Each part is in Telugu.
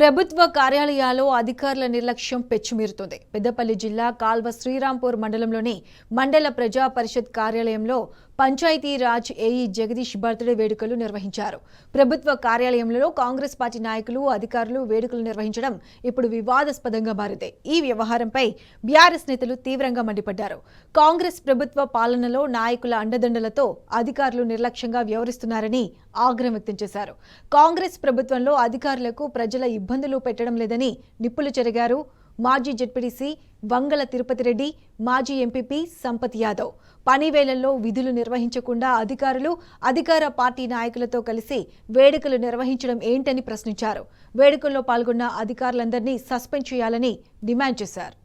ప్రభుత్వ కార్యాలయాల్లో అధికారుల నిర్లక్ష్యం పెచ్చుమీరుతోంది. పెద్దపల్లి జిల్లా కాల్వ శ్రీరాంపూర్ మండలంలోని మండల ప్రజా పరిషత్ కార్యాలయంలో పంచాయతీ రాజ్ ఏఈ జగదీష్ బర్త్డే వేడుకలు నిర్వహించారు. ప్రభుత్వ కార్యాలయంలో కాంగ్రెస్ పార్టీ నాయకులు, అధికారులు వేడుకలు నిర్వహించడం ఇప్పుడు వివాదాస్పదంగా మారింది. ఈ వ్యవహారంపై బీఆర్ఎస్ నేతలు తీవ్రంగా మండిపడ్డారు. కాంగ్రెస్ ప్రభుత్వ పాలనలో నాయకుల అండదండలతో అధికారులు నిర్లక్ష్యంగా వ్యవహరిస్తున్నారని ఆగ్రహం వ్యక్తం చేశారు. కాంగ్రెస్ ప్రభుత్వంలో అధికారులకు ప్రజల ఇబ్బందులు పెట్టడం లేదని నిప్పులు చెరిగారు. మాజీ జెడ్పీటీసీ వంగల తిరుపతి రెడ్డి, మాజీ ఎంపీపీ సంపత్ యాదవ్ పని వేళల్లో విధులు నిర్వహించకుండా అధికారులు, అధికార పార్టీ నాయకులతో కలిసి వేడుకలు నిర్వహించడం ఏంటని ప్రశ్నించారు. వేడుకల్లో పాల్గొన్న అధికారులందరినీ సస్పెండ్ చేయాలని డిమాండ్ చేశారు.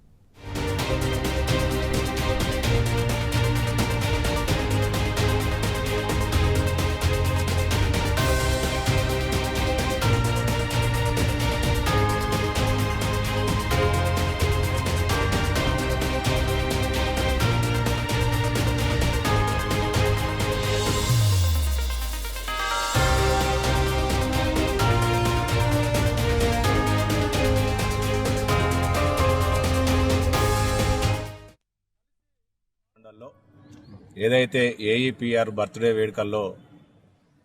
ఏదైతే ఏఈపీఆర్ బర్త్డే వేడుకల్లో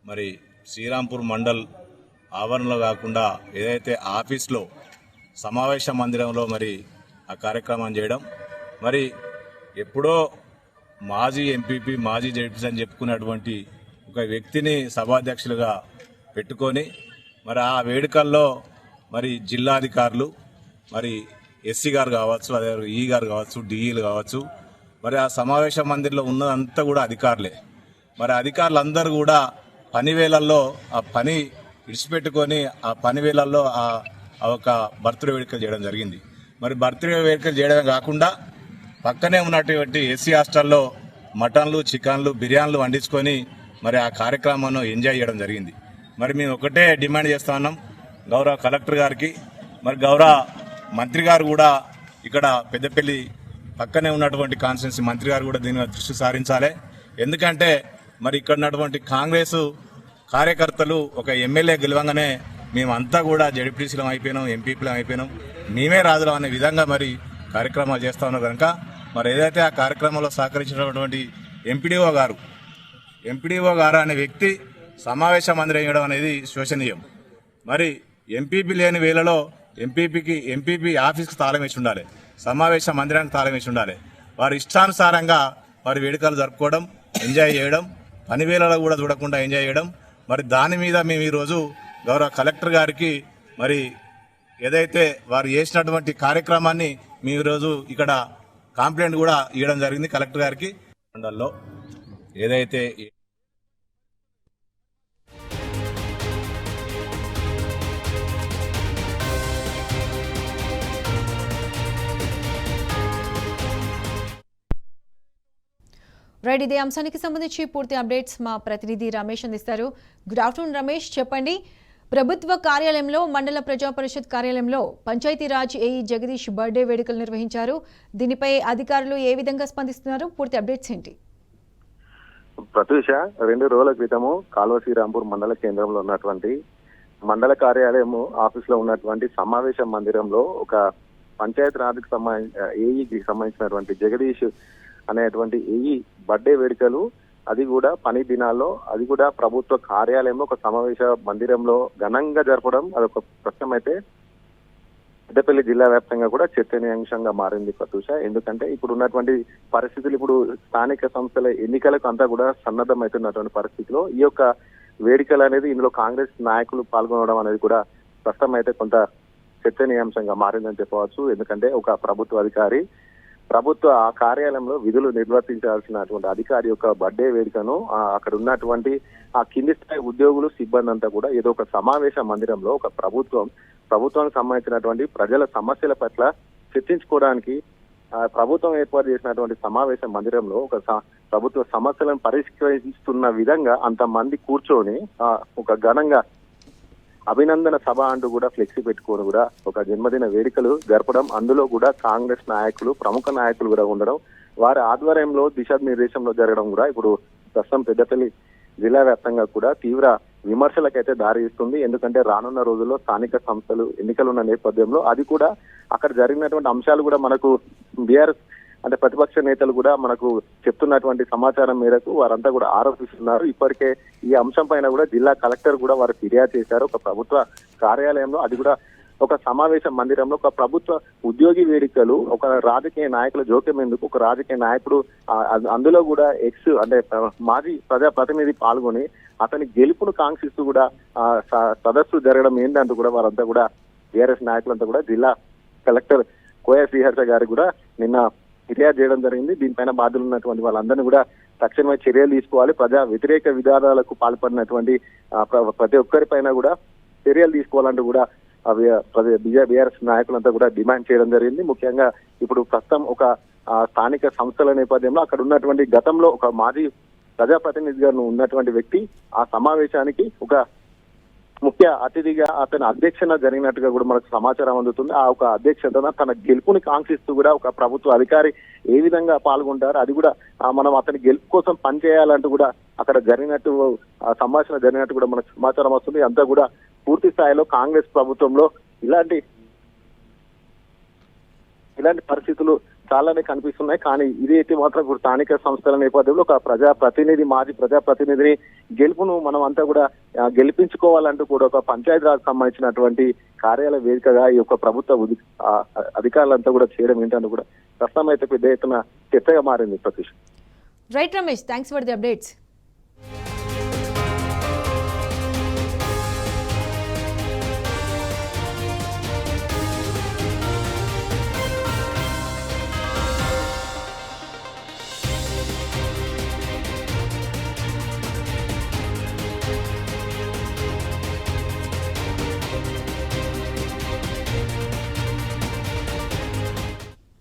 మరి శ్రీరాంపూర్ మండల్ ఆవరణలో కాకుండా ఏదైతే ఆఫీస్లో సమావేశ మందిరంలో మరి ఆ కార్యక్రమం చేయడం, మరి ఎప్పుడో మాజీ ఎంపీపీ, మాజీ జడ్పీ అని చెప్పుకున్నటువంటి ఒక వ్యక్తిని సభాధ్యక్షులుగా పెట్టుకొని మరి ఆ వేడుకల్లో మరి జిల్లాధికారులు, మరి ఎస్సీ గారు కావచ్చు, అదే ఈ గారు కావచ్చు, డిఈలు కావచ్చు, మరి ఆ సమావేశ మందిరంలో ఉన్నదంతా కూడా అధికారులే. మరి అధికారులందరూ కూడా పని వేళల్లో ఆ పని విడిచిపెట్టుకొని ఆ పని వేళల్లో ఒక బర్త్డే వేడుకలు చేయడం జరిగింది. మరి బర్త్డే వేడుకలు చేయడమే కాకుండా పక్కనే ఉన్నటువంటి ఎస్సీ హాస్టల్లో మటన్లు, చికెన్లు, బిర్యానీలు వండించుకొని మరి ఆ కార్యక్రమాన్ని ఎంజాయ్ చేయడం జరిగింది. మరి మేము ఒకటే డిమాండ్ చేస్తా ఉన్నాం గౌరవ కలెక్టర్ గారికి, మరి గౌరవ మంత్రి గారు కూడా ఇక్కడ పెద్దపల్లి పక్కనే ఉన్నటువంటి కాన్స్టిట్యున్సీ మంత్రి గారు కూడా దీని దృష్టి సారించాలి. ఎందుకంటే మరి ఇక్కడ ఉన్నటువంటి కాంగ్రెస్ కార్యకర్తలు ఒక ఎమ్మెల్యే గెలవంగానే మేమంతా కూడా జడ్పీటీసీలం అయిపోయినాం, ఎంపీపీలం అయిపోయినాం, మేమే రాజులం అనే విధంగా మరి కార్యక్రమాలు చేస్తా ఉన్నాం కనుక మరి ఏదైతే ఆ కార్యక్రమంలో సహకరించినటువంటి ఎంపీడీఓ గారు అనే వ్యక్తి సమావేశ మందిరం వేయడం అనేది శోచనీయం. మరి ఎంపీపీ లేని వేళలో ఎంపీపీ ఆఫీస్కి తాళం వేసి ఉండాలి, సమావేశ మందిరానికి తాళం వేసి ఉండాలి. వారి ఇష్టానుసారంగా వారి వేడుకలు జరుపుకోవడం, ఎంజాయ్ చేయడం, పని వేళలో కూడా చూడకుండా ఎంజాయ్ చేయడం. మరి దాని మీద మేము ఈరోజు గౌరవ కలెక్టర్ గారికి మరి ఏదైతే వారు చేసినటువంటి కార్యక్రమాన్ని మేము ఈరోజు ఇక్కడ కంప్లైంట్ కూడా ఇవ్వడం జరిగింది కలెక్టర్ గారికి. మండల్లో ఏదైతే రైట్, ఇదే అంశానికి సంబంధించి పూర్తి అప్డేట్స్ మా ప్రతినిధి రమేష్ అందిస్తారు. గుడ్ ఆఫ్టర్నూన్ రమేష్, చెప్పండి. ప్రభుత్వ కార్యాలయంలో మండల ప్రజా పరిషత్ కార్యాలయంలో పంచాయతీరాజ్ ఏఈ జగదీష్ బర్త్డే వేడుకలు నిర్వహించారు. దీనిపై అధికారులు ఏ విధంగా స్పందిస్తున్నారు? పూర్తి అప్డేట్స్ ఏంటి? ప్రత్యూష, 2 రోజుల క్రితము కాల్వ శ్రీరాంపూర్ మండల కేంద్రంలో ఉన్నటువంటి మండల కార్యాలయం ఆఫీస్ లో ఉన్నటువంటి సమావేశ మందిరంలో ఒక పంచాయతీ రాజ్కి ఏఈకి సంబంధించినటువంటి జగదీష్ అనేటువంటి ఏఈ బర్త్డే వేడుకలు, అది కూడా పని దినాల్లో, అది కూడా ప్రభుత్వ కార్యాలయంలో ఒక సమావేశ మందిరంలో ఘనంగా జరపడం అదొక ప్రశ్న అయితే పెద్దపల్లి జిల్లా వ్యాప్తంగా కూడా చర్చనీయాంశంగా మారింది ప్రత్యూష. ఎందుకంటే ఇప్పుడు ఉన్నటువంటి పరిస్థితులు, ఇప్పుడు స్థానిక సంస్థల ఎన్నికలకు అంతా కూడా సన్నద్ధమవుతున్నటువంటి పరిస్థితిలో ఈ యొక్క వేడుకలు అనేది, ఇందులో కాంగ్రెస్ నాయకులు పాల్గొనడం అనేది కూడా ప్రస్తుతం అయితే కొంత చర్చనీయాంశంగా మారిందని చెప్పవచ్చు. ఎందుకంటే ఒక ప్రభుత్వ అధికారి ప్రభుత్వ కార్యాలయంలో విధులు నిర్వర్తించాల్సినటువంటి అధికారి యొక్క బర్త్డే వేడుకను అక్కడ ఉన్నటువంటి ఆ కింది స్థాయి ఉద్యోగులు, సిబ్బంది అంతా కూడా ఏదో ఒక సమావేశ మందిరంలో ఒక ప్రభుత్వానికి సంబంధించినటువంటి ప్రజల సమస్యల పట్ల చర్చించుకోవడానికి ప్రభుత్వం ఏర్పాటు చేసినటువంటి సమావేశ మందిరంలో ఒక ప్రభుత్వ సమస్యలను పరిష్కరిస్తున్న విధంగా అంతమంది కూర్చొని ఒక ఘనంగా అభినందన సభ అంటూ కూడా ఫ్లెక్సీ పెట్టుకొని కూడా ఒక జన్మదిన వేడుకలు జరపడం, అందులో కూడా కాంగ్రెస్ నాయకులు, ప్రముఖ నాయకులు కూడా ఉండడం, వారి ఆధ్వర్యంలో దిశానిర్దేశంలో జరగడం కూడా ఇప్పుడు ప్రస్తుతం పెద్దపల్లి జిల్లా వ్యాప్తంగా కూడా తీవ్ర విమర్శలకైతే దారి ఇస్తుంది. ఎందుకంటే రానున్న రోజుల్లో స్థానిక సంస్థలు ఎన్నికలు ఉన్న నేపథ్యంలో అది కూడా అక్కడ జరిగినటువంటి అంశాలు కూడా మనకు బీఆర్ఎస్ అంటే ప్రతిపక్ష నేతలు కూడా మనకు చెప్తున్నటువంటి సమాచారం మేరకు వారంతా కూడా ఆరోపిస్తున్నారు. ఇప్పటికే ఈ అంశం పైన కూడా జిల్లా కలెక్టర్ కూడా వారు ఫిర్యాదు చేశారు. ఒక ప్రభుత్వ కార్యాలయంలో, అది కూడా ఒక సమావేశ మందిరంలో ఒక ప్రభుత్వ ఉద్యోగి వేడుకలు, ఒక రాజకీయ నాయకుల జోక్యం ఎందుకు, ఒక రాజకీయ నాయకుడు అందులో కూడా అంటే మాజీ ప్రజా ప్రతినిధి పాల్గొని అతని గెలుపును కాంక్షిస్తూ కూడా సదస్సు జరగడం ఏంటంటూ కూడా వారంతా కూడా టీఆర్ఎస్ నాయకులంతా కూడా జిల్లా కలెక్టర్ కోయ శ్రీహర్ష గారికి కూడా నిన్న ఫిర్యాదు చేయడం జరిగింది. దీనిపైన బాధ్యులు ఉన్నటువంటి వాళ్ళందరినీ కూడా తక్షణమే చర్యలు తీసుకోవాలి. ప్రజా వ్యతిరేక విధానాలకు పాల్పడినటువంటి ప్రతి ఒక్కరిపైన కూడా చర్యలు తీసుకోవాలంటూ కూడా బీఆర్ఎస్ నాయకులంతా కూడా డిమాండ్ చేయడం జరిగింది. ముఖ్యంగా ఇప్పుడు ప్రస్తుతం ఒక స్థానిక సంస్థల నేపథ్యంలో అక్కడ ఉన్నటువంటి గతంలో ఒక మాజీ ప్రజాప్రతినిధిగా ఉన్నటువంటి వ్యక్తి ఆ సమావేశానికి ఒక ముఖ్య అతిథిగా అతని అధ్యక్షన జరిగినట్టుగా కూడా మనకు సమాచారం అందుతుంది. ఆ ఒక అధ్యక్షతన తన గెలుపుని కాంక్షిస్తూ కూడా ఒక ప్రభుత్వ అధికారి ఏ విధంగా పాల్గొంటారు, అది కూడా మనం అతని గెలుపు కోసం పనిచేయాలంటూ కూడా అక్కడ జరిగినట్టు సంభాషణ జరిగినట్టు కూడా మనకు సమాచారం వస్తుంది. అంతా కూడా పూర్తి స్థాయిలో కాంగ్రెస్ ప్రభుత్వంలో ఇలాంటి పరిస్థితులు చాలానే కనిపిస్తున్నాయి. కానీ ఇదైతే మాత్రం ఇప్పుడు స్థానిక సంస్థల నేపథ్యంలో ఒక మాజీ ప్రజాప్రతినిధిని గెలుపును మనం అంతా కూడా గెలిపించుకోవాలంటూ కూడా ఒక పంచాయతీరాజ్ సంబంధించినటువంటి కార్యాలయ వేదికగా ఈ యొక్క ప్రభుత్వ అధికారులంతా కూడా చేయడం ఏంటంటే కూడా ప్రస్తుతం అయితే పెద్ద ఎత్తున చర్చగా మారింది. Prateesh. Right Ramesh, thanks for the updates.